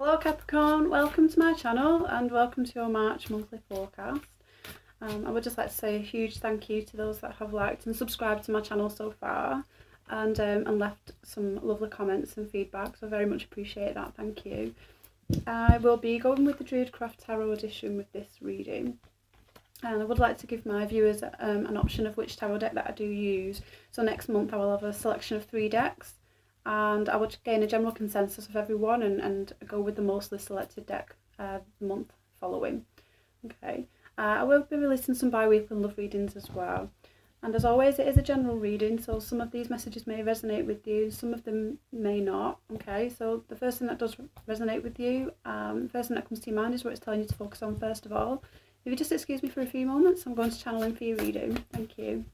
Hello Capricorn, welcome to my channel and welcome to your March monthly forecast. I would just like to say a huge thank you to those that have liked and subscribed to my channel so far and left some lovely comments and feedback, so I very much appreciate that, thank you. I will be going with the Druidcraft Tarot edition with this reading, and I would like to give my viewers an option of which tarot deck that I do use. So next month I will have a selection of 3 decks, and I would gain a general consensus of everyone and go with the mostly selected deck the month following. Okay, I will be releasing some bi-weekly love readings as well, and as always it is a general reading, so some of these messages may resonate with you, some of them may not. Okay, so the first thing that does resonate with you, first thing that comes to your mind is what it's telling you to focus on first of all. If you just excuse me for a few moments, I'm going to channel in for your reading. Thank you.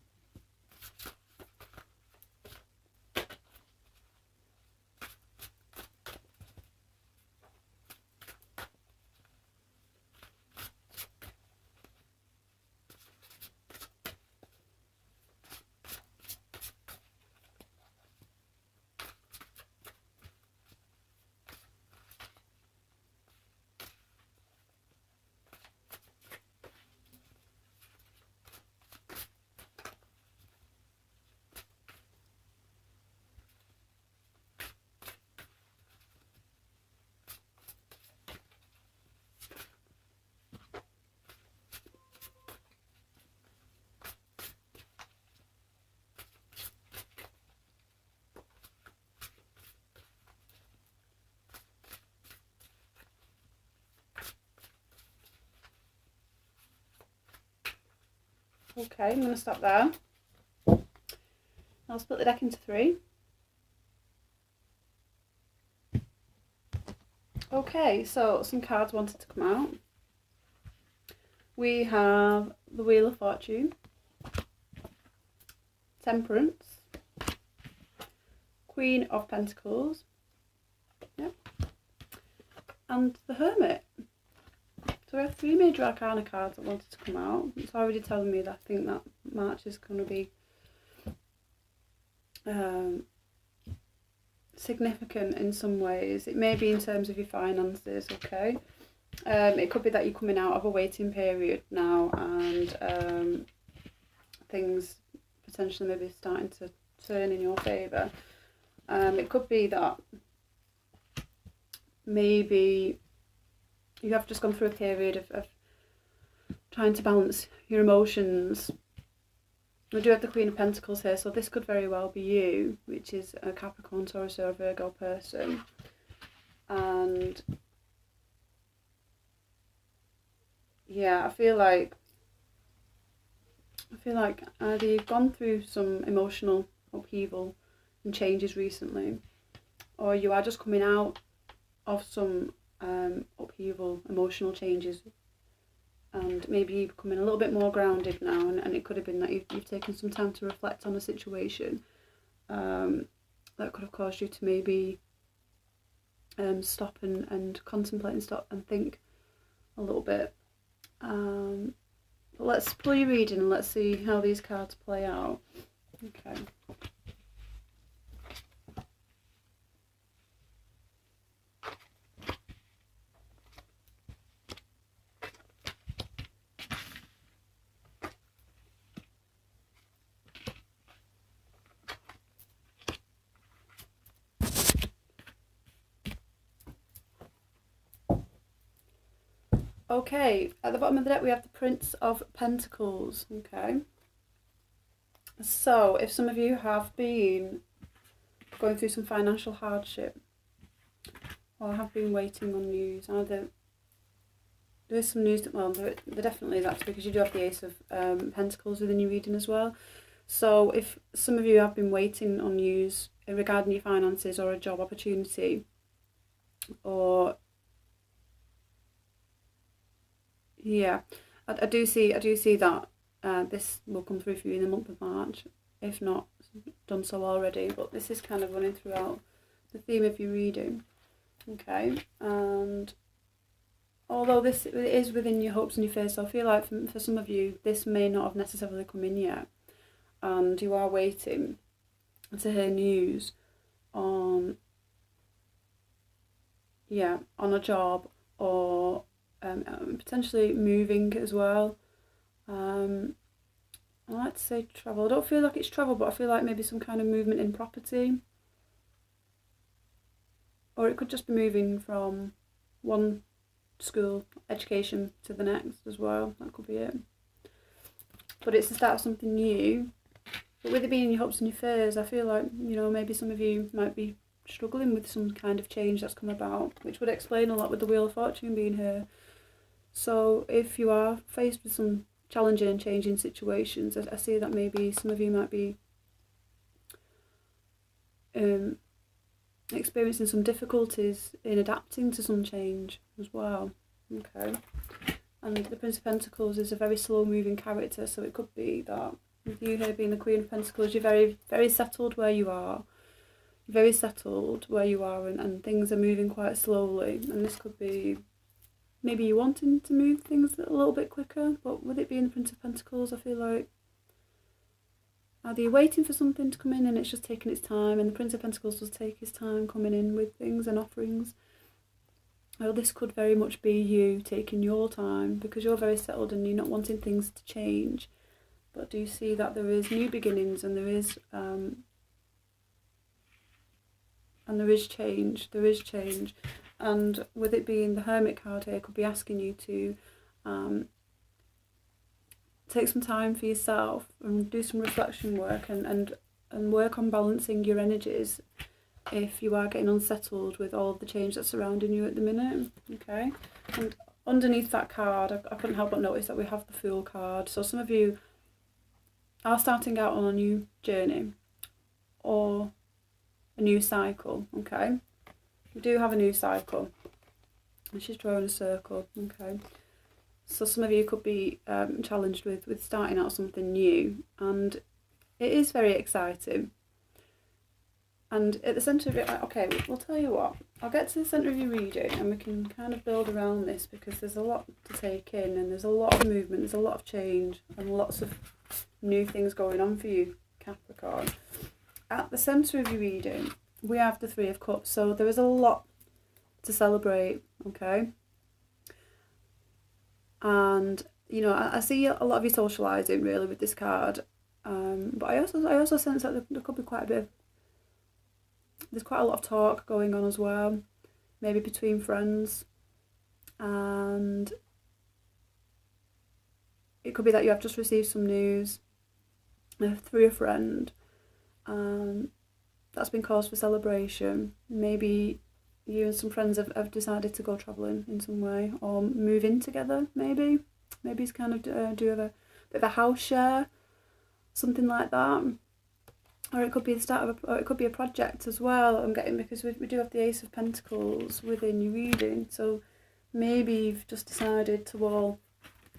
Okay, I'm going to stop there. I'll split the deck into 3. Okay, so some cards wanted to come out. We have the Wheel of Fortune, Temperance, Queen of Pentacles, yep, and the Hermit. So we have 3 major arcana cards that wanted to come out. It's already telling me that I think that March is going to be significant in some ways. It may be in terms of your finances, okay? It could be that you're coming out of a waiting period now and things potentially maybe starting to turn in your favour. It could be that maybe you have just gone through a period of trying to balance your emotions. We do have the Queen of Pentacles here, so this could very well be you, which is a Capricorn, Taurus or a Virgo person. And yeah, I feel like either you've gone through some emotional upheaval and changes recently, or you are just coming out of some upheaval, emotional changes, and maybe you're becoming a little bit more grounded now, and it could have been that you've taken some time to reflect on the situation that could have caused you to maybe stop and contemplate and stop and think a little bit. But let's pull your reading and let's see how these cards play out. Okay. Okay, at the bottom of the deck we have the Prince of Pentacles. Okay, so if some of you have been going through some financial hardship or have been waiting on news, either there is some news that, well, there definitely is actually, because you do have the Ace of Pentacles within your reading as well. So if some of you have been waiting on news regarding your finances or a job opportunity, or yeah, I do see that this will come through for you in the month of March, if not done so already, but this is kind of running throughout the theme of your reading. Okay, and although this is within your hopes and your fears, so I feel like for some of you this may not have necessarily come in yet, and you are waiting to hear news on yeah, on a job, or potentially moving as well. I like to say travel. I don't feel like it's travel, but I feel like maybe some kind of movement in property. Or it could just be moving from one school education to the next as well. That could be it. But it's the start of something new. But with it being your hopes and your fears, I feel like, maybe some of you might be struggling with some kind of change that's come about, which would explain a lot with the Wheel of Fortune being here. So if you are faced with some challenging and changing situations, I see that maybe some of you might be experiencing some difficulties in adapting to some change as well. Okay. And the Prince of Pentacles is a very slow moving character, so it could be that with you here being the Queen of Pentacles, you're very, very settled where you are. Very settled where you are, and things are moving quite slowly. And this could be maybe you wanting to move things a little bit quicker, but with it being the Prince of Pentacles, I feel like either you're waiting for something to come in and it's just taking its time, and the Prince of Pentacles does take his time coming in with things and offerings. Well, this could very much be you taking your time because you're very settled and you're not wanting things to change. But do you see that there is new beginnings, and there is change. There is change. And with it being the Hermit card here, could be asking you to take some time for yourself and do some reflection work and work on balancing your energies if you are getting unsettled with all of the change that's surrounding you at the minute. Okay. And underneath that card, I couldn't help but notice that we have the Fool card. So some of you are starting out on a new journey or a new cycle. Okay. We do have a new cycle. And she's drawing a circle. Okay. So some of you could be challenged with starting out something new, and it is very exciting. And at the centre of it, okay, we'll tell you what, I'll get to the centre of your reading and we can kind of build around this, because there's a lot to take in and there's a lot of movement, there's a lot of change and lots of new things going on for you, Capricorn. At the centre of your reading, we have the Three of Cups, so there is a lot to celebrate, okay? And, I see a lot of you socialising really with this card, but I also sense that there could be there's quite a lot of talk going on as well, maybe between friends, and it could be that you have just received some news through a friend that's been cause for celebration. Maybe you and some friends have decided to go travelling in some way, or move in together, maybe it's kind of do a bit of a house share, something like that. Or it could be the start of or it could be a project as well, I'm getting, because we do have the Ace of Pentacles within your reading. So maybe you've just decided to all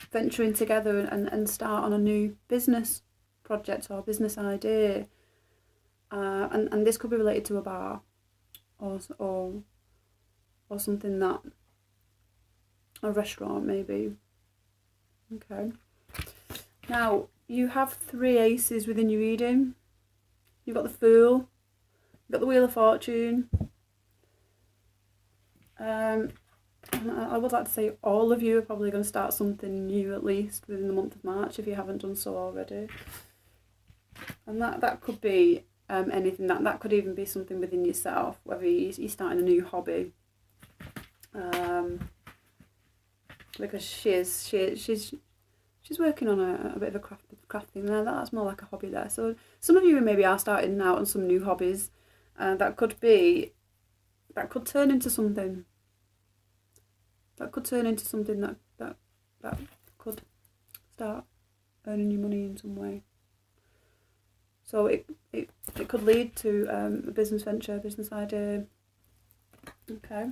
venture in together and start on a new business project or business idea. And this could be related to a bar or something, that a restaurant maybe. Okay. Now you have 3 aces within your reading. You've got the Fool, you've got the Wheel of Fortune. I would like to say all of you are probably going to start something new, at least within the month of March, if you haven't done so already. And that could be anything. That could even be something within yourself, whether you're starting a new hobby. Because she's working on a bit of a craft thing there. That's more like a hobby there. So some of you maybe are starting out on some new hobbies. That could turn into something. That could turn into something that could start earning you money in some way. So it could lead to a business venture, business idea. Okay.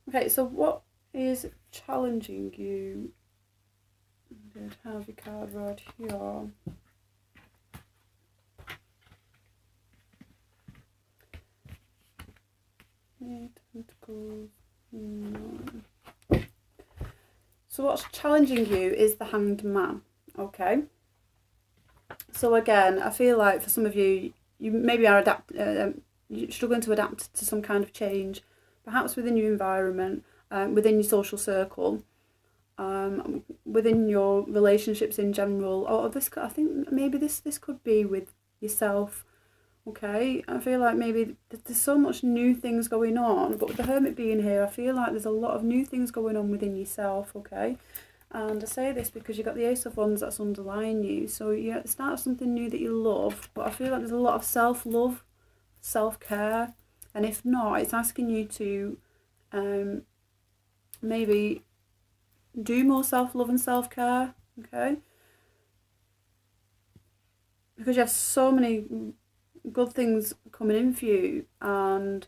Okay, so what is challenging you? Good, have your card right here. So what's challenging you is the Hanged Man. Okay. So again, I feel like for some of you, you maybe are you're struggling to adapt to some kind of change, perhaps within your environment, within your social circle, within your relationships in general, or I think maybe this could be with yourself. Okay, I feel like maybe there's so much new things going on, but with the Hermit being here, I feel like there's a lot of new things going on within yourself. Okay, and I say this because you've got the Ace of Wands that's underlying you, so you're at the start of something new that you love, but I feel like there's a lot of self-love, self-care, and if not, it's asking you to maybe do more self-love and self-care. Okay, because you have so many good things coming in for you, and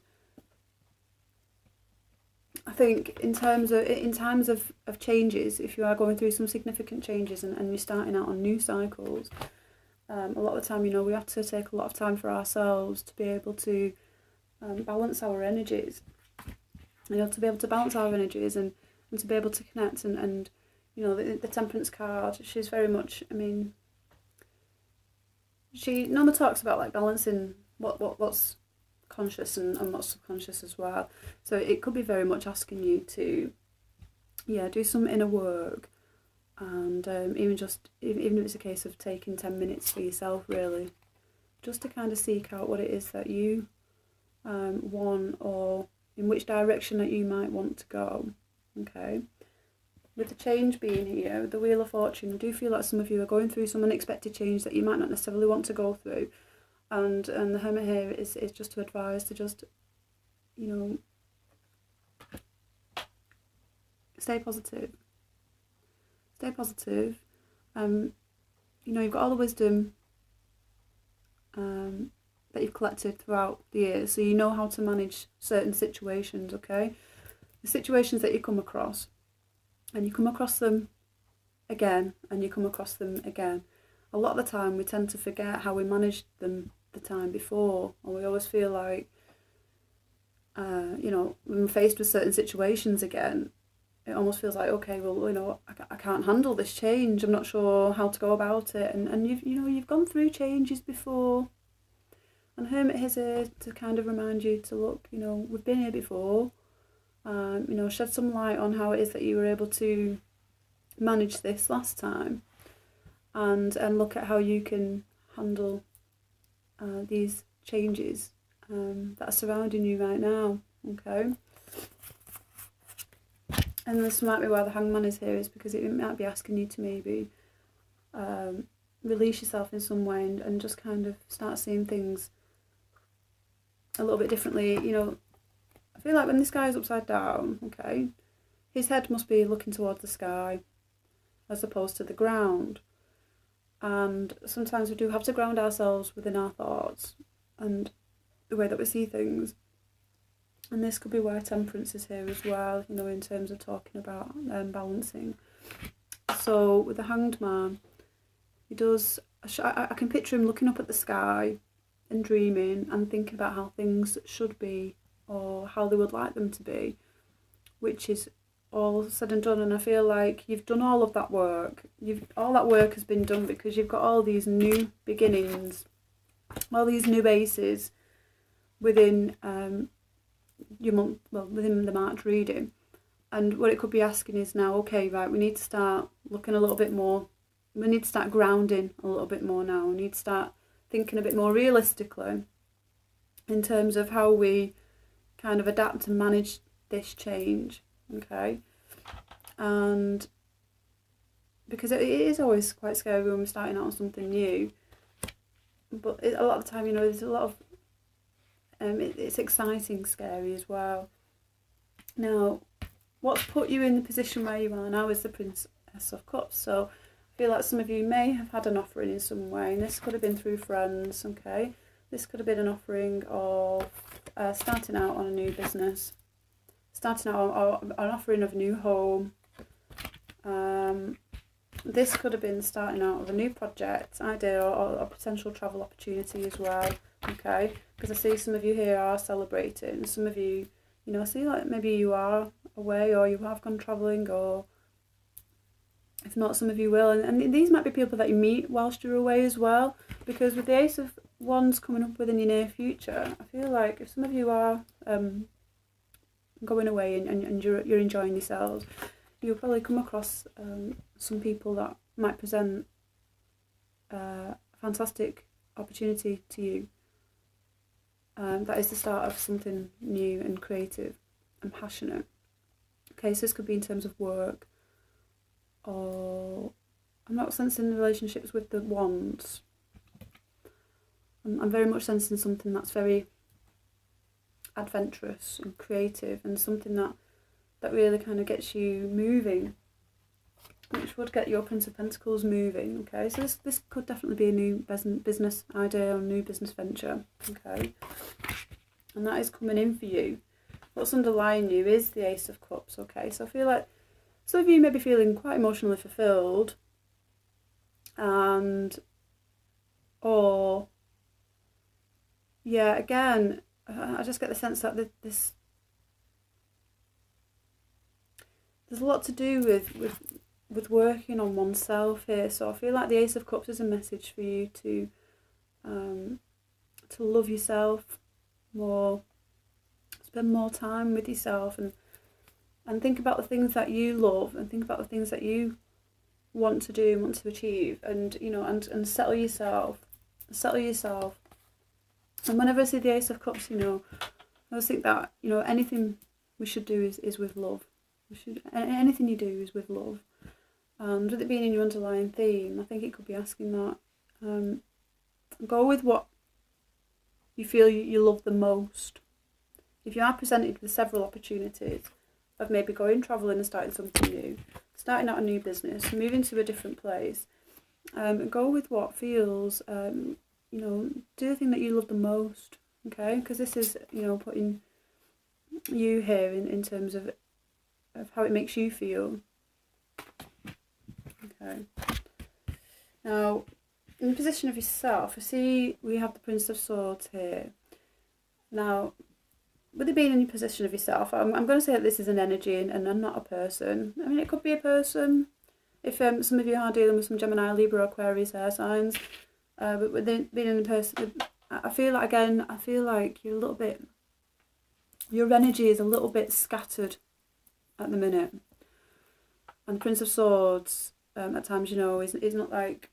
I think in times of changes, if you are going through some significant changes and you're starting out on new cycles, a lot of the time, we have to take a lot of time for ourselves to be able to balance our energies. To be able to balance our energies and to be able to connect and the Temperance card, she's very much, she normally talks about like balancing what's conscious and what's subconscious as well. So it could be very much asking you to do some inner work, and even if it's a case of taking 10 minutes for yourself, really, just to kind of seek out what it is that you want, or in which direction that you might want to go. Okay, with the change being here, the Wheel of Fortune, I do feel like some of you are going through some unexpected change that you might not necessarily want to go through, and the Hermit here is just to advise to just stay positive. You've got all the wisdom that you've collected throughout the years, so you know how to manage certain situations. Okay, the situations that you come across, and you come across them again, and you come across them again. A lot of the time we tend to forget how we managed them the time before, or we always feel like when we're faced with certain situations again, it almost feels like, okay, well, I can't handle this change, I'm not sure how to go about it, and you've gone through changes before, and Hermit is here to kind of remind you to look, we've been here before. Shed some light on how it is that you were able to manage this last time, and look at how you can handle these changes that are surrounding you right now. Okay, and this might be why the Hangman is here, is because it might be asking you to maybe release yourself in some way, and just kind of start seeing things a little bit differently. I feel like when this guy is upside down, okay, his head must be looking towards the sky as opposed to the ground. And sometimes we do have to ground ourselves within our thoughts and the way that we see things. And this could be why Temperance is here as well, in terms of talking about balancing. So with the Hanged Man, he does, I can picture him looking up at the sky and dreaming and thinking about how things should be, or how they would like them to be, which is all said and done. And I feel like you've done all of that work. All that work has been done because you've got all these new beginnings, all these new bases within your month, within the March reading. And what it could be asking is now, okay, right, we need to start looking a little bit more. We need to start grounding a little bit more now. We need to start thinking a bit more realistically in terms of how we kind of adapt and manage this change. Okay, and because it is always quite scary when we're starting out on something new, but a lot of the time, there's a lot of it's exciting, scary as well. Now, what's put you in the position where you are now is the Princess of Cups. So I feel like some of you may have had an offering in some way, and this could have been through friends. Okay, this could have been an offering of starting out on a new business, starting out on an offering of a new home. This could have been starting out of a new project, idea, or a potential travel opportunity as well. Okay, because I see some of you here are celebrating. Some of you, I see like maybe you are away, or you have gone travelling, or if not, some of you will. And these might be people that you meet whilst you're away as well, because with the Ace of ones coming up within your near future, I feel like if some of you are going away and you're enjoying yourselves, you'll probably come across some people that might present a fantastic opportunity to you. That is the start of something new and creative and passionate. Okay, so this could be in terms of work, or I'm not sensing relationships with the wands. I'm very much sensing something that's very adventurous and creative, and something that really kind of gets you moving, which would get your Prince of Pentacles moving. Okay, so this could definitely be a new business idea or a new business venture. Okay, and that is coming in for you. What's underlying you is the Ace of Cups. Okay, so I feel like some of you may be feeling quite emotionally fulfilled, and or yeah, again, I just get the sense that there's a lot to do with working on oneself here. So I feel like the Ace of Cups is a message for you to love yourself more, spend more time with yourself, and think about the things that you love, and think about the things that you want to do and want to achieve, and you know, and settle yourself. And whenever I see the Ace of Cups, you know, I always think that, you know, anything we should do is with love. Anything you do is with love. And with it being in your underlying theme, I think it could be asking that. Go with what you feel you love the most. If you are presented with several opportunities of maybe going travelling and starting something new, starting out a new business, moving to a different place, go with what feels, you know, do the thing that you love the most, okay? Because this is, you know, putting you here in terms of how it makes you feel. Okay. Now, in the position of yourself, I see we have the Prince of Swords here. Now, with it being in your position of yourself, I'm going to say that this is an energy and not a person. I mean, it could be a person. If some of you are dealing with some Gemini, Libra, Aquarius air signs, but with it being in a person, I feel like you're a little bit, your energy is a little bit scattered at the minute. And the Prince of Swords, at times, you know, is not like,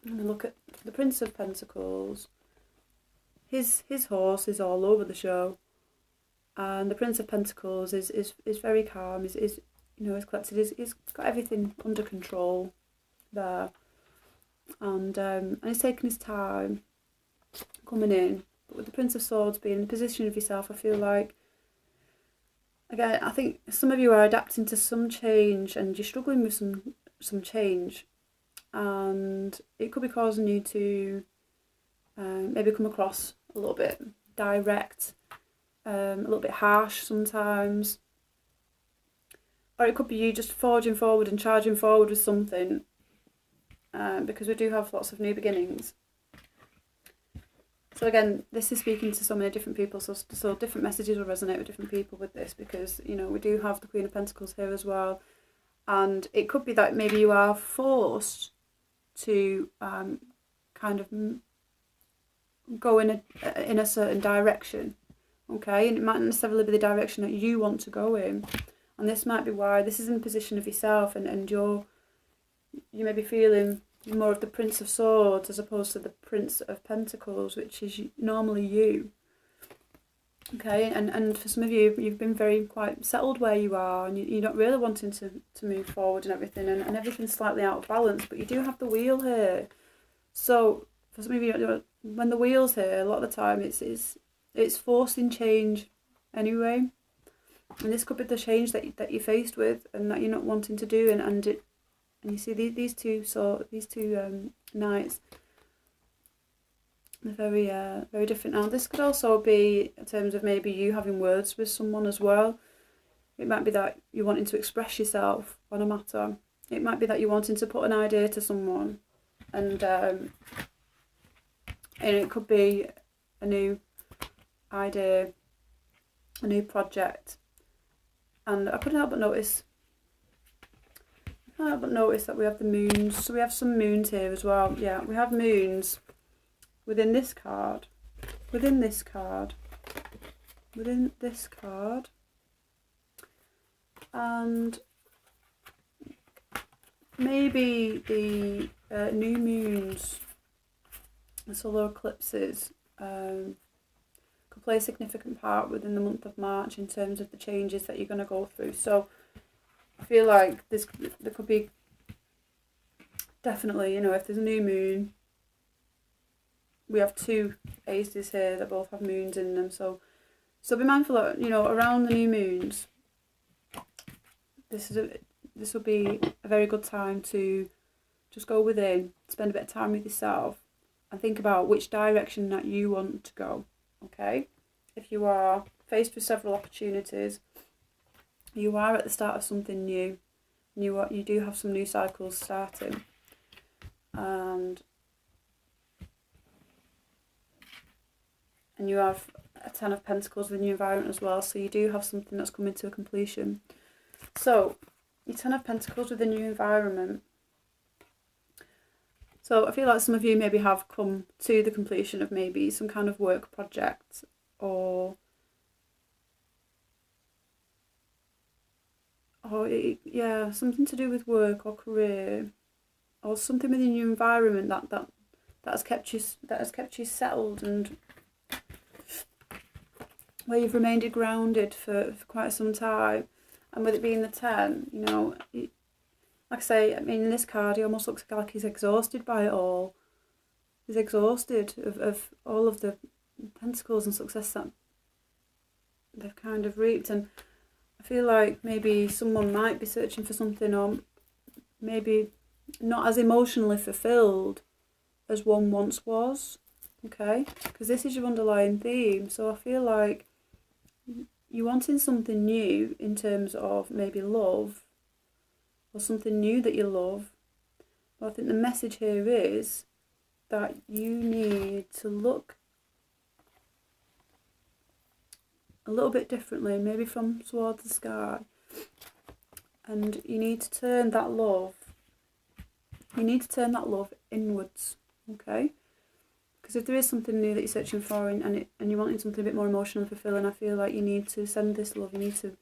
I'm going to look at the Prince of Pentacles. His horse is all over the show, and the Prince of Pentacles is very calm. Is you know, is collected. He's got everything under control there, and he's taking his time coming in. But with the Prince of Swords being in the position of yourself, I feel like, again, I think some of you are adapting to some change, and you're struggling with some change, and it could be causing you to maybe come across a little bit direct, a little bit harsh sometimes, or it could be you just forging forward and charging forward with something, because we do have lots of new beginnings. So again, this is speaking to so many different people, so different messages will resonate with different people with this, because, you know, we do have the Queen of Pentacles here as well, and it could be that maybe you are forced to kind of go in a certain direction, okay, and it might not necessarily be the direction that you want to go in, and this might be why this is in the position of yourself, and you may be feeling more of the Prince of Swords as opposed to the Prince of Pentacles, which is normally you. Okay, and for some of you, you've been very quite settled where you are, and you're not really wanting to move forward and everything, and everything's slightly out of balance, but you do have the wheel here. So for some of you, when the wheel's here, a lot of the time it's forcing change anyway, and this could be the change that you're faced with and that you're not wanting to do, and you see these two knights, they're very different. Now this could also be in terms of maybe you having words with someone as well. It might be that you're wanting to express yourself on a matter. It might be that you're wanting to put an idea to someone, and it could be a new idea, a new project. And I couldn't help but notice that we have the moons. So we have some moons here as well. Yeah, we have moons within this card, within this card, within this card, and maybe the new moons, the solar eclipses, could play a significant part within the month of March in terms of the changes that you're going to go through. So I feel like there could be definitely, you know, if there's a new moon, we have two aces here that both have moons in them. So be mindful that, you know, around the new moons, this will be a very good time to just go within, spend a bit of time with yourself, and think about which direction that you want to go. Okay, if you are faced with several opportunities, you are at the start of something new. You do have some new cycles starting, and you have a Ten of Pentacles within your environment as well. So you do have something that's coming to a completion. So your Ten of Pentacles within your environment. So I feel like some of you maybe have come to the completion of maybe some kind of work project, or yeah, something to do with work or career, or something within your environment that has kept you settled, and where you've remained grounded for quite some time. And with it being the 10, you know, like I say, I mean, in this card, he almost looks like he's exhausted by it all. He's exhausted of all of the pentacles and success that they've kind of reaped. And I feel like maybe someone might be searching for something, or maybe not as emotionally fulfilled as one once was. Okay, because this is your underlying theme. So I feel like you're wanting something new in terms of maybe love, or something new that you love. But I think the message here is that you need to look a little bit differently, maybe from towards the sky, and you need to turn that love, inwards. Okay, because if there is something new that you're searching for, and you're wanting something a bit more emotionally fulfilling, I feel like you need to send this love. You need to,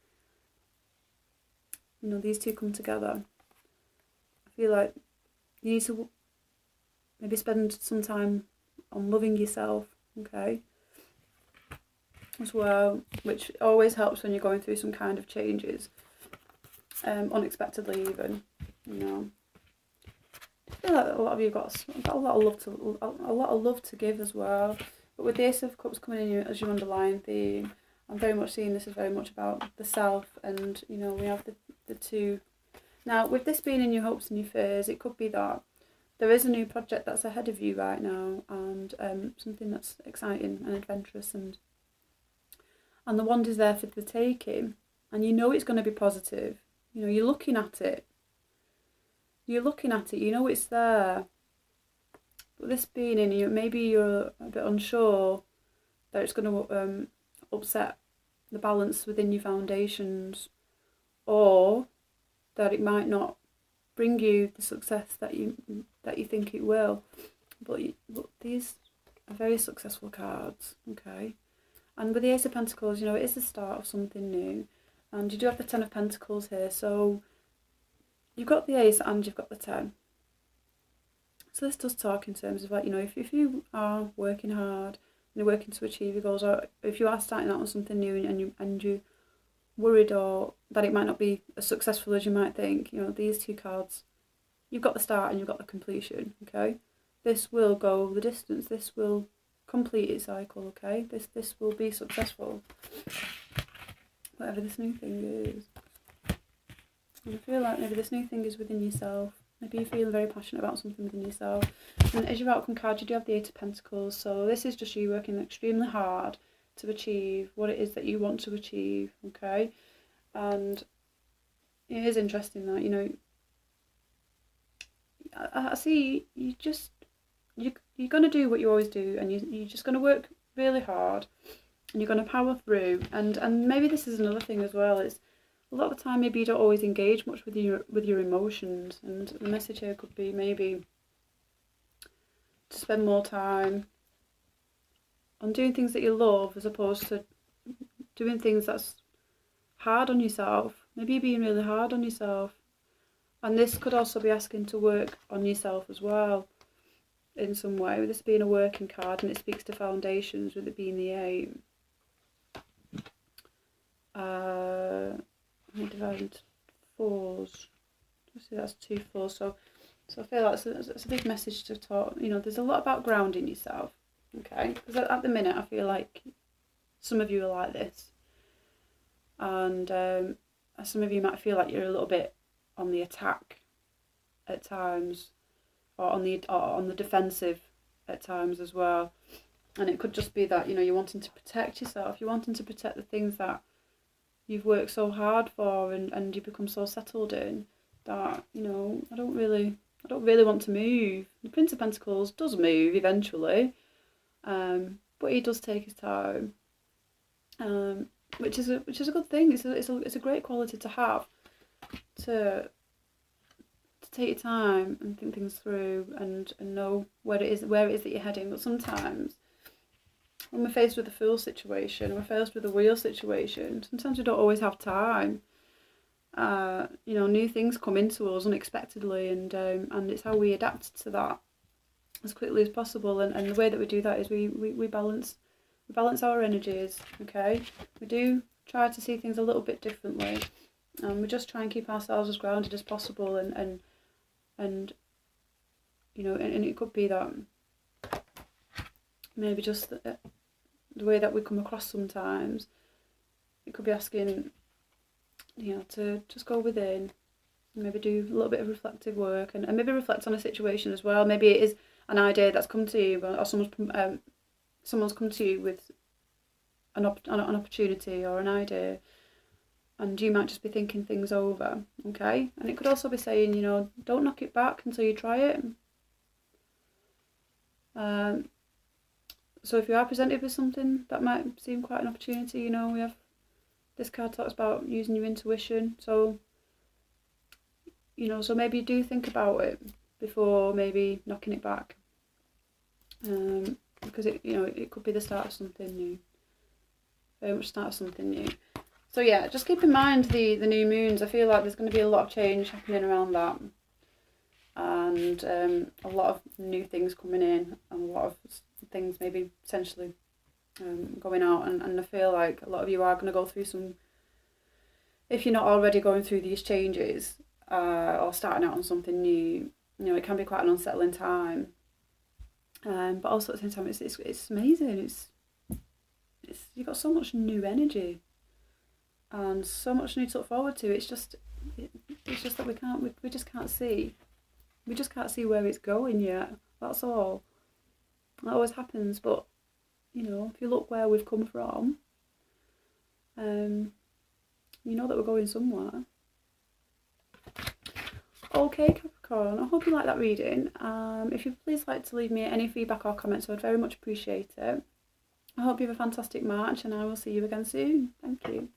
you know, these two come together. I feel like you need to maybe spend some time on loving yourself, okay, as well, which always helps when you're going through some kind of changes, unexpectedly even, you know. I feel like a lot of you got a lot of love to give as well. But with the Ace of Cups coming in as your underlying theme, I'm very much seeing this as very much about the self, and you know, we have the two. Now, with this being in your hopes and your fears, it could be that there is a new project that's ahead of you right now, and something that's exciting and adventurous, and the wand is there for the taking, and you know it's going to be positive. You know, you're looking at it, you know it's there. But this being in you, maybe you're a bit unsure that it's going to upset the balance within your foundations, or that it might not bring you the success that you think it will. But these are very successful cards, okay? And with the Ace of Pentacles, you know, it is the start of something new. And you do have the Ten of Pentacles here, so you've got the Ace and you've got the 10. So this does talk in terms of, like, you know, if you are working hard and you're working to achieve your goals, or if you are starting out on something new and you're worried or that it might not be as successful as you might think, you know, these two cards, you've got the start and you've got the completion, okay? This will go the distance. This will complete its cycle, okay? This will be successful, whatever this new thing is. And I feel like maybe this new thing is within yourself. Maybe you're feeling very passionate about something within yourself. And as your outcome card, you do have the Eight of Pentacles. So this is just you working extremely hard to achieve what it is that you want to achieve, okay? And it is interesting that, you know, I see you're going to do what you always do, and you're just going to work really hard, and you're going to power through. And maybe this is another thing as well, is a lot of the time maybe you don't always engage much with your emotions, and the message here could be maybe to spend more time on doing things that you love, as opposed to doing things that's hard on yourself. Maybe you're being really hard on yourself. And this could also be asking to work on yourself as well in some way, with this being a working card, and it speaks to foundations, with it being the 8. Divided 4s. See, that's 2 4s. So I feel like it's a big message to talk. You know, there's a lot about grounding yourself. Okay, because at the minute I feel like some of you are like this, and some of you might feel like you're a little bit on the attack at times, or on the defensive at times as well. And it could just be that, you know, you're wanting to protect yourself. You're wanting to protect the things that you've worked so hard for, and you become so settled in that, you know, I don't really want to move. The Prince of Pentacles does move eventually, but he does take his time, which is a good thing. It's a great quality to have, to take your time and think things through, and know where it is that you're heading. But sometimes when we're faced with a Fool situation, or we're faced with a Wheel situation, sometimes we don't always have time. You know, new things come into us unexpectedly, and it's how we adapt to that as quickly as possible. And the way that we do that is we balance our energies. Okay, we do try to see things a little bit differently, and we just try and keep ourselves as grounded as possible. And you know, and it could be that maybe just the way that we come across sometimes, it could be asking, you know, to just go within, maybe do a little bit of reflective work, and maybe reflect on a situation as well. Maybe it is an idea that's come to you, or someone's come to you with an opportunity or an idea, and you might just be thinking things over. Okay, and it could also be saying, you know, don't knock it back until you try it. So if you are presented with something that might seem quite an opportunity, you know, this card talks about using your intuition. So, you know, so maybe do think about it before maybe knocking it back, because it could be the start of something new. Very much start of something new. So yeah, just keep in mind the new moons. I feel like there's going to be a lot of change happening around that, and a lot of new things coming in, and a lot of things maybe potentially going out, and I feel like a lot of you are going to go through some, if you're not already going through these changes, or starting out on something new. You know, it can be quite an unsettling time, but also at the same time it's amazing. It's you've got so much new energy and so much new to look forward to. It's just that we just can't see. We just can't see where it's going yet. That's all. That always happens, but you know, if you look where we've come from, you know that we're going somewhere. Okay, Capricorn, I hope you like that reading. If you'd please like to leave me any feedback or comments, I would very much appreciate it. I hope you have a fantastic March, and I will see you again soon. Thank you.